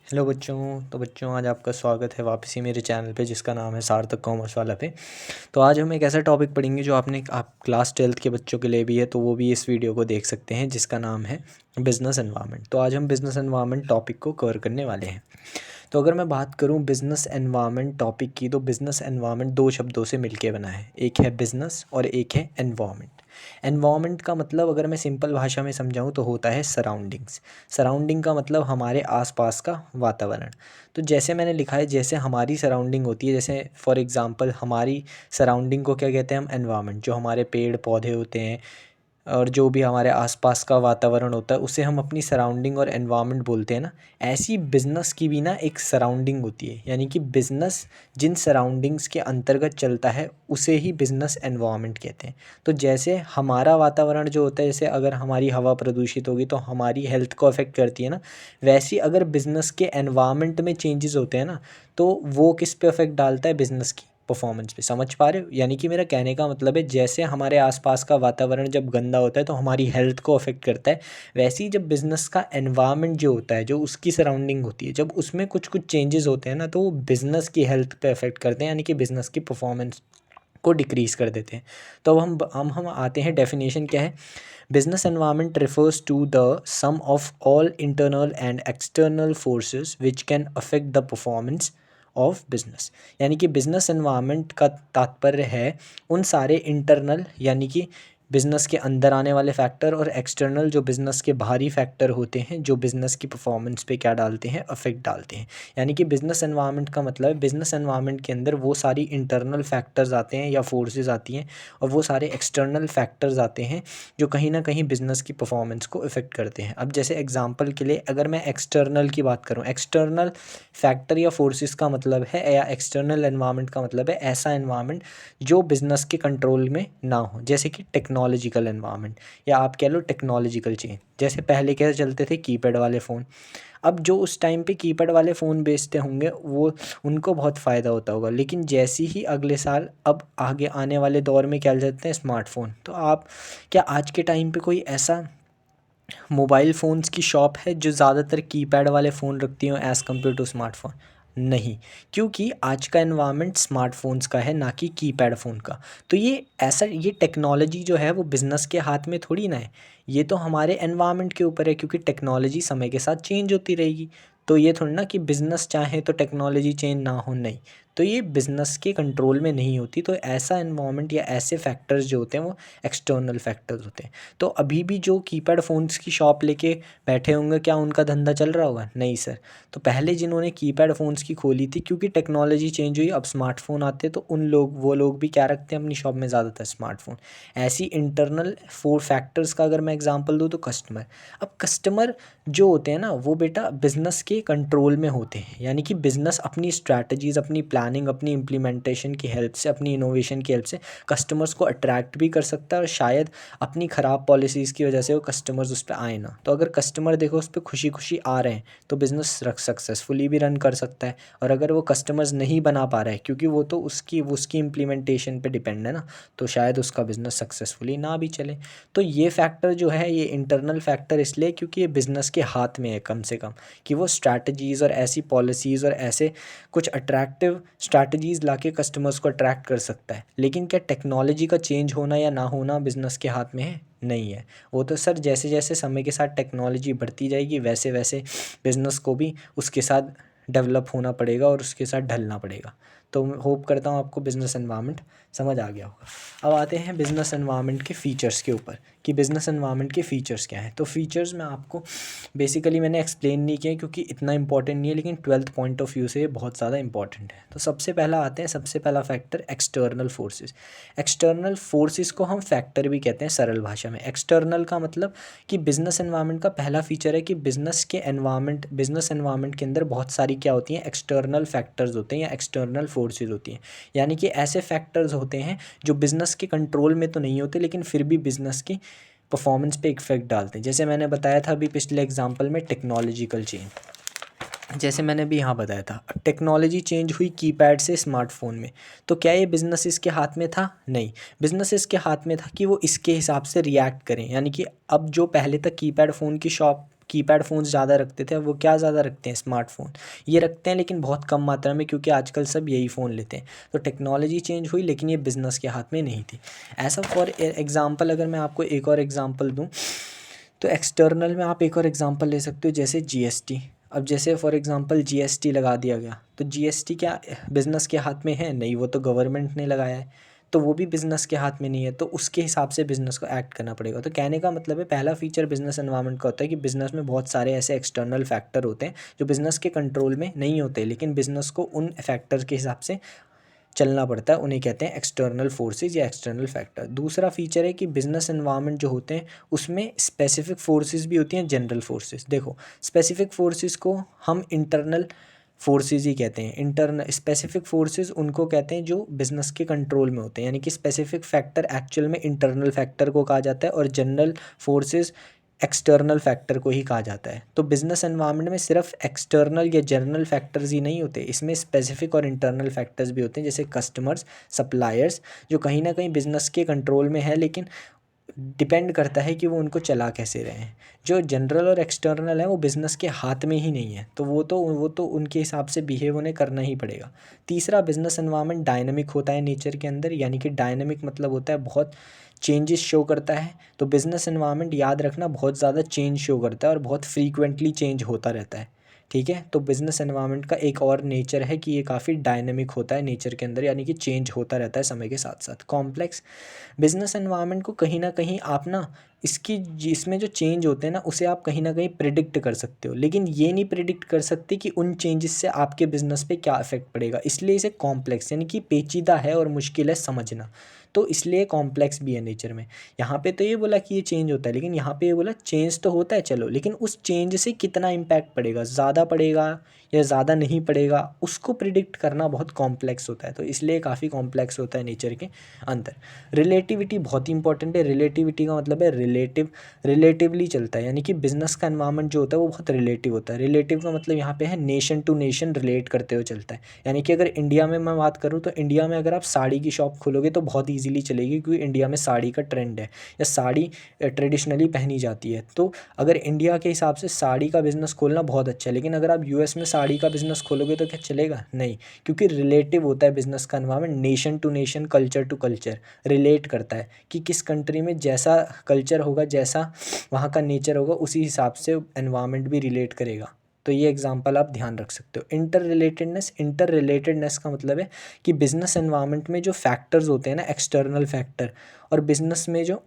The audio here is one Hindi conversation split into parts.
हेलो बच्चों आज आपका स्वागत है वापसी मेरे चैनल पे जिसका नाम है सार्थक कॉमर्स वाला पे। तो आज हम एक ऐसा टॉपिक पढ़ेंगे जो आप क्लास 12th के बच्चों के लिए भी है, तो वो भी इस वीडियो को देख सकते हैं, जिसका नाम है बिज़नेस एनवायरनमेंट। तो आज हम बिज़नेस एनवायरनमेंट टॉपिक को कवर करने वाले हैं। तो अगर मैं बात करूं बिज़नेस एनवायरनमेंट टॉपिक की, तो बिज़नेस एनवायरनमेंट दो शब्दों से मिलके बना है, एक है बिज़नेस और एक है एनवायरनमेंट। एनवायरनमेंट का मतलब अगर मैं सिंपल भाषा में समझाऊं तो होता है सराउंडिंग्स। सराउंडिंग का मतलब हमारे आसपास का वातावरण। तो जैसे मैंने लिखा है, जैसे हमारी सराउंडिंग होती है, जैसे फॉर एग्जांपल हमारी सराउंडिंग को क्या कहते हैं हम, एनवायरनमेंट। जो हमारे पेड़ पौधे होते हैं और जो भी हमारे आसपास का वातावरण होता है उसे हम अपनी सराउंडिंग और एनवायरनमेंट बोलते हैं ना। ऐसी बिज़नेस की भी ना एक सराउंडिंग होती है, यानी कि बिज़नेस जिन सराउंडिंग्स के अंतर्गत चलता है उसे ही बिज़नेस एनवायरनमेंट कहते हैं। तो जैसे हमारा वातावरण जो होता है, जैसे अगर हमारी हवा प्रदूषित होगी तो हमारी हेल्थ को अफेक्ट करती है ना, वैसी अगर बिज़नेस के एनवायरनमेंट में चेंजेस होते हैं ना, तो वो किस पे अफेक्ट डालता है, बिज़नेस की परफॉर्मेंस पे। समझ पा रहे हो? यानी कि मेरा कहने का मतलब है, जैसे हमारे आसपास का वातावरण जब गंदा होता है तो हमारी हेल्थ को अफेक्ट करता है, वैसे ही जब बिज़नेस का एनवायरनमेंट जो होता है, जो उसकी सराउंडिंग होती है, जब उसमें कुछ कुछ चेंजेस होते हैं ना, तो वो बिज़नेस की हेल्थ पे अफेक्ट करते हैं, यानी कि बिज़नेस की परफॉर्मेंस को डिक्रीज़ कर देते हैं। तो अब हम आते हैं, डेफिनेशन क्या है। Business environment refers to the sum of all internal and external forces which can affect the performance of business. यानी कि बिजनेस एनवायरनमेंट का तात्पर्य है उन सारे इंटरनल, यानी कि बिज़नेस के अंदर आने वाले फैक्टर, और एक्सटर्नल जो बिज़नेस के बाहरी फैक्टर होते हैं, जो बिज़नेस की परफॉर्मेंस पे क्या डालते हैं, अफेक्ट डालते हैं। यानी कि बिज़नेस एनवायरनमेंट का मतलब है, बिज़नेस एनवायरनमेंट के अंदर वो सारी इंटरनल फैक्टर्स आते हैं या फोर्सेस आती हैं, और वो सारे एक्सटर्नल फैक्टर्स आते हैं जो कहीं ना कहीं बिज़नेस की परफॉर्मेंस को इफ़ेक्ट करते हैं। अब जैसे एग्जांपल के लिए अगर मैं एक्सटर्नल की बात करूं, एक्सटर्नल फैक्टर या फोर्सेस का मतलब है, या एक्सटर्नल एनवायरनमेंट का मतलब है ऐसा एनवायरनमेंट जो बिज़नेस के कंट्रोल में ना हो, जैसे कि टेक्नोलॉजिकल एनवायरनमेंट, या आप कह लो टेक्नोलॉजिकल चेंज। जैसे पहले कैसे चलते थे, कीपैड वाले फ़ोन। अब जो उस टाइम पे कीपैड वाले फ़ोन बेचते होंगे वो उनको बहुत फ़ायदा होता होगा, लेकिन जैसे ही अगले साल अब आगे आने वाले दौर में क्या चलते हैं, स्मार्टफ़ोन। तो आप क्या आज के टाइम पे कोई ऐसा मोबाइल फ़ोन्स की शॉप है जो ज़्यादातर कीपैड वाले फ़ोन रखती हो एज़ कम्पेयर टू स्मार्टफ़ोन? नहीं, क्योंकि आज का एनवायरनमेंट स्मार्टफ़ोन्स का है, ना कि कीपैड फ़ोन का। तो ये टेक्नोलॉजी जो है वो बिज़नेस के हाथ में थोड़ी ना है, ये तो हमारे एनवायरनमेंट के ऊपर है, क्योंकि टेक्नोलॉजी समय के साथ चेंज होती रहेगी। तो ये थोड़ी ना कि बिज़नेस चाहे तो टेक्नोलॉजी चेंज ना हो, नहीं। तो ये बिज़नेस के कंट्रोल में नहीं होती। तो ऐसा एनवायरनमेंट या ऐसे फैक्टर्स जो होते हैं वो एक्सटर्नल फैक्टर्स होते हैं। तो अभी भी जो कीपैड फ़ोन्स की शॉप लेके बैठे होंगे, क्या उनका धंधा चल रहा होगा? नहीं सर। तो पहले जिन्होंने कीपैड फ़ोन्स की खोली थी, क्योंकि टेक्नोलॉजी चेंज हुई, अब स्मार्टफ़ोन आते, तो वो लोग भी क्या रखते हैं अपनी शॉप में, ज़्यादातर स्मार्टफ़ोन। ऐसी इंटरनल फोर फैक्टर्स का अगर मैं एग्जांपल दूँ तो कस्टमर। अब कस्टमर जो होते हैं ना, वो बेटा बिज़नेस के कंट्रोल में होते हैं, यानी कि बिज़नेस अपनी स्ट्रैटेजीज़, अपनी प्लानिंग, अपनी इम्प्लीमेंटेशन की हेल्प से, अपनी इनोवेशन की हेल्प से कस्टमर्स को अट्रैक्ट भी कर सकता है, और शायद अपनी ख़राब पॉलिसीज़ की वजह से वो कस्टमर्स उस पे आए ना। तो अगर कस्टमर देखो उस पे खुशी खुशी आ रहे हैं तो बिज़नेस सक्सेसफुली भी रन कर सकता है। और अगर वो कस्टमर्स नहीं बना पा रहा है, क्योंकि वो तो उसकी इम्प्लीमेंटेशन पे डिपेंड है ना, तो शायद उसका बिज़नेस सक्सेसफुली ना भी चले। तो ये फैक्टर जो है, ये इंटरनल फैक्टर इसलिए क्योंकि ये बिज़नेस के हाथ में है कम से कम, कि वो स्ट्रैटेजीज़ और ऐसी पॉलिसीज़ और ऐसे कुछ अट्रैक्टिव स्ट्रैटेजीज़ लाके कस्टमर्स को अट्रैक्ट कर सकता है। लेकिन क्या टेक्नोलॉजी का चेंज होना या ना होना बिज़नेस के हाथ में है? नहीं है। वो तो सर जैसे जैसे समय के साथ टेक्नोलॉजी बढ़ती जाएगी, वैसे वैसे बिज़नेस को भी उसके साथ डेवलप होना पड़ेगा और उसके साथ ढलना पड़ेगा। तो होप करता हूँ आपको बिज़नेस एनवायरनमेंट समझ आ गया होगा। अब आते हैं बिज़नेस एनवायरनमेंट के फ़ीचर्स के ऊपर, कि बिज़नेस एनवायरनमेंट के फ़ीचर्स क्या हैं। तो फ़ीचर्स में आपको बेसिकली मैंने एक्सप्लेन नहीं किया क्योंकि इतना इंपॉर्टेंट नहीं है, लेकिन 12th पॉइंट ऑफ व्यू से ये बहुत ज़्यादा इंपॉर्टेंट है। तो सबसे पहला factor external forces. External forces को हम फैक्टर भी कहते हैं सरल भाषा में। एक्सटर्नल का मतलब कि बिज़नेस एनवायरनमेंट का पहला फीचर है कि बिज़नेस एनवायरनमेंट के अंदर बहुत सारी क्या होती हैं, एक्सटर्नल फैक्टर्स होते हैं या एक्सटर्नल फोर्सेस होती हैं। यानी कि ऐसे फैक्टर्स होते हैं जो बिज़नेस के कंट्रोल में तो नहीं होते, लेकिन फिर भी बिज़नेस की परफॉर्मेंस पे इफेक्ट डालते हैं। जैसे मैंने बताया था अभी पिछले एग्जांपल में, टेक्नोलॉजिकल चेंज। जैसे मैंने भी यहाँ बताया था, टेक्नोलॉजी चेंज हुई कीपैड से स्मार्टफ़ोन में, तो क्या ये बिज़नेस इसके हाथ में था? नहीं। बिज़नेस इसके हाथ में था कि वो इसके हिसाब से रिएक्ट करें। यानी कि अब जो पहले तक कीपैड फ़ोन्स ज़्यादा रखते थे, अब वो क्या ज़्यादा रखते हैं, स्मार्टफ़ोन ये रखते हैं, लेकिन बहुत कम मात्रा में, क्योंकि आजकल सब यही फ़ोन लेते हैं। तो टेक्नोलॉजी चेंज हुई, लेकिन ये बिज़नेस के हाथ में नहीं थी। ऐसा फॉर एग्ज़ाम्पल अगर मैं आपको एक और एग्ज़ाम्पल दूँ, तो एक्सटर्नल में आप एक और एग्ज़ाम्पल ले सकते हो, जैसे जीएसटी। अब जैसे फॉर एग्ज़ाम्पल जीएसटी लगा दिया गया, तो जीएसटी क्या बिज़नेस के हाथ में है? नहीं, वो तो गवर्नमेंट ने लगाया है, तो वो भी बिज़नेस के हाथ में नहीं है, तो उसके हिसाब से बिज़नेस को एक्ट करना पड़ेगा। तो कहने का मतलब है, पहला फीचर बिज़नेस एनवायरनमेंट का होता है कि बिज़नेस में बहुत सारे ऐसे एक्सटर्नल फैक्टर होते हैं जो बिज़नेस के कंट्रोल में नहीं होते, लेकिन बिज़नेस को उन फैक्टर के हिसाब से चलना पड़ता है, उन्हें कहते हैं एक्सटर्नल फोर्सेस या एक्सटर्नल फैक्टर। दूसरा फीचर है कि बिज़नेस एनवायरनमेंट जो होते हैं उसमें स्पेसिफिक फोर्सेस भी होती हैं, जनरल फोर्सेस। देखो, स्पेसिफिक फोर्सेस को हम इंटरनल फोर्सेस ही कहते हैं। इंटरनल स्पेसिफिक फोर्सेस उनको कहते हैं जो बिज़नेस के कंट्रोल में होते हैं, यानी कि स्पेसिफिक फैक्टर एक्चुअल में इंटरनल फैक्टर को कहा जाता है, और जनरल फोर्सेस एक्सटर्नल फैक्टर को ही कहा जाता है। तो बिज़नेस एनवायरनमेंट में सिर्फ एक्सटर्नल या जनरल फैक्टर्स ही नहीं होते, इसमें स्पेसिफिक और इंटरनल फैक्टर्स भी होते हैं, जैसे कस्टमर्स, सप्लायर्स, जो कहीं ना कहीं बिज़नेस के कंट्रोल में है, लेकिन डिपेंड करता है कि वो उनको चला कैसे रहे हैं। जो जनरल और एक्सटर्नल है वो बिज़नेस के हाथ में ही नहीं है, तो वो तो उनके हिसाब से बिहेव उन्हें करना ही पड़ेगा। तीसरा, बिज़नेस एनवायरनमेंट डायनामिक होता है नेचर के अंदर, यानी कि डायनामिक मतलब होता है बहुत चेंजेस शो करता है। तो बिज़नेस एनवायरनमेंट, याद रखना, बहुत ज़्यादा चेंज शो करता है और बहुत फ्रीक्वेंटली चेंज होता रहता है। ठीक है, तो बिज़नेस एनवायरनमेंट का एक और नेचर है कि ये काफ़ी डायनामिक होता है नेचर के अंदर, यानी कि चेंज होता रहता है समय के साथ साथ। कॉम्प्लेक्स, बिज़नेस एनवायरनमेंट को कहीं न कहीं आप ना इसमें जो चेंज होते हैं ना, उसे आप कहीं न कहीं प्रिडिक्ट कर सकते हो, लेकिन ये नहीं प्रिडिक्ट कर सकते कि उन चेंजेस से आपके बिज़नेस पे क्या इफ़ेक्ट पड़ेगा। इसलिए इसे कॉम्प्लेक्स, यानी कि पेचीदा है और मुश्किल है समझना, तो इसलिए कॉम्प्लेक्स भी है नेचर में। यहाँ पे तो ये बोला कि ये चेंज होता है, लेकिन यहाँ पे ये बोला चेंज तो होता है चलो, लेकिन उस चेंज से कितना इम्पैक्ट पड़ेगा, ज़्यादा पड़ेगा या ज़्यादा नहीं पड़ेगा, उसको प्रिडिक्ट करना बहुत कॉम्प्लेक्स होता है। तो इसलिए काफ़ी कॉम्प्लेक्स होता है नेचर के अंदर। रिलेटिविटी बहुत ही इंपॉर्टेंट है। रिलेटिविटी का मतलब है रिलेटिवली चलता है, यानी कि बिज़नेस का एनवायरनमेंट जो होता है वो बहुत रिलेटिव होता है। रिलेटिव का मतलब यहाँ पे है नेशन टू नेशन रिलेट करते हुए चलता है, यानी कि अगर इंडिया में मैं बात करूँ, तो इंडिया में अगर आप साड़ी की शॉप खोलोगे तो बहुत ईजिली चलेगी, क्योंकि इंडिया में साड़ी का ट्रेंड है, या साड़ी ट्रेडिशनली पहनी जाती है। तो अगर इंडिया के हिसाब से साड़ी का बिज़नेस खोलना बहुत अच्छा है, लेकिन अगर आप यूएस में साड़ी का बिज़नेस खोलोगे तो क्या चलेगा? नहीं, क्योंकि रिलेटिव होता है बिज़नेस का environment, nation to nation, culture to culture relate करता है कि किस कंट्री में जैसा कल्चर होगा, जैसा वहाँ का नेचर होगा, उसी हिसाब से एनवायरनमेंट भी रिलेट करेगा। तो ये एग्जांपल आप ध्यान रख सकते हो। इंटर रिलेटेडनेस का मतलब है कि बिज़नेस एनवायरनमेंट में जो फैक्टर्स होते हैं ना, एक्सटर्नल फैक्टर, और बिज़नेस में जो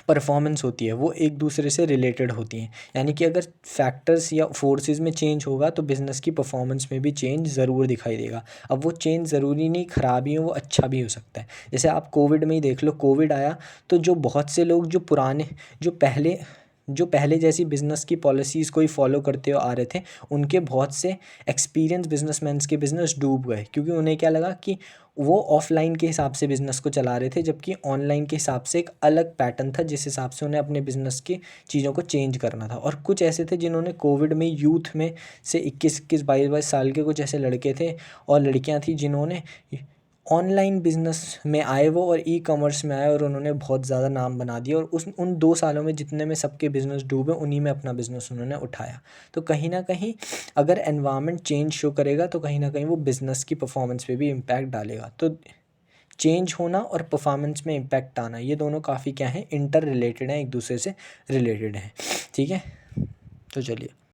परफॉर्मेंस होती है वो एक दूसरे से रिलेटेड होती हैं। यानी कि अगर फैक्टर्स या फोर्सेस में चेंज होगा तो बिज़नेस की परफॉर्मेंस में भी चेंज ज़रूर दिखाई देगा। अब वो चेंज ज़रूरी नहीं ख़राब ही हो, वो अच्छा भी हो सकता है। जैसे आप कोविड में ही देख लो, कोविड आया तो जो बहुत से लोग जो पहले जो पहले जैसी बिज़नेस की पॉलिसीज़ को ही फॉलो करते हुए आ रहे थे, उनके बहुत से एक्सपीरियंस बिजनेसमैन्स के बिज़नेस डूब गए, क्योंकि उन्हें क्या लगा कि वो ऑफलाइन के हिसाब से बिज़नेस को चला रहे थे, जबकि ऑनलाइन के हिसाब से एक अलग पैटर्न था जिस हिसाब से उन्हें अपने बिज़नेस की चीज़ों को चेंज करना था। और कुछ ऐसे थे जिन्होंने कोविड में यूथ में से 21-21 22-22 साल के कुछ ऐसे लड़के थे और लड़कियां थी जिन्होंने ऑनलाइन बिज़नेस में आए वो, और ई कॉमर्स में आए, और उन्होंने बहुत ज़्यादा नाम बना दिया, और उन 2 सालों में जितने में सबके बिज़नेस डूबे, उन्हीं में अपना बिज़नेस उन्होंने उठाया। तो कहीं न कहीं अगर एनवायरनमेंट चेंज शो करेगा तो कहीं न कहीं वो बिज़नेस की परफॉर्मेंस पे भी इम्पैक्ट डालेगा। तो चेंज होना और परफॉर्मेंस में इम्पैक्ट आना, ये दोनों काफ़ी क्या हैं, इंटर रिलेटेड हैं, एक दूसरे से रिलेटेड हैं। ठीक है? तो चलिए।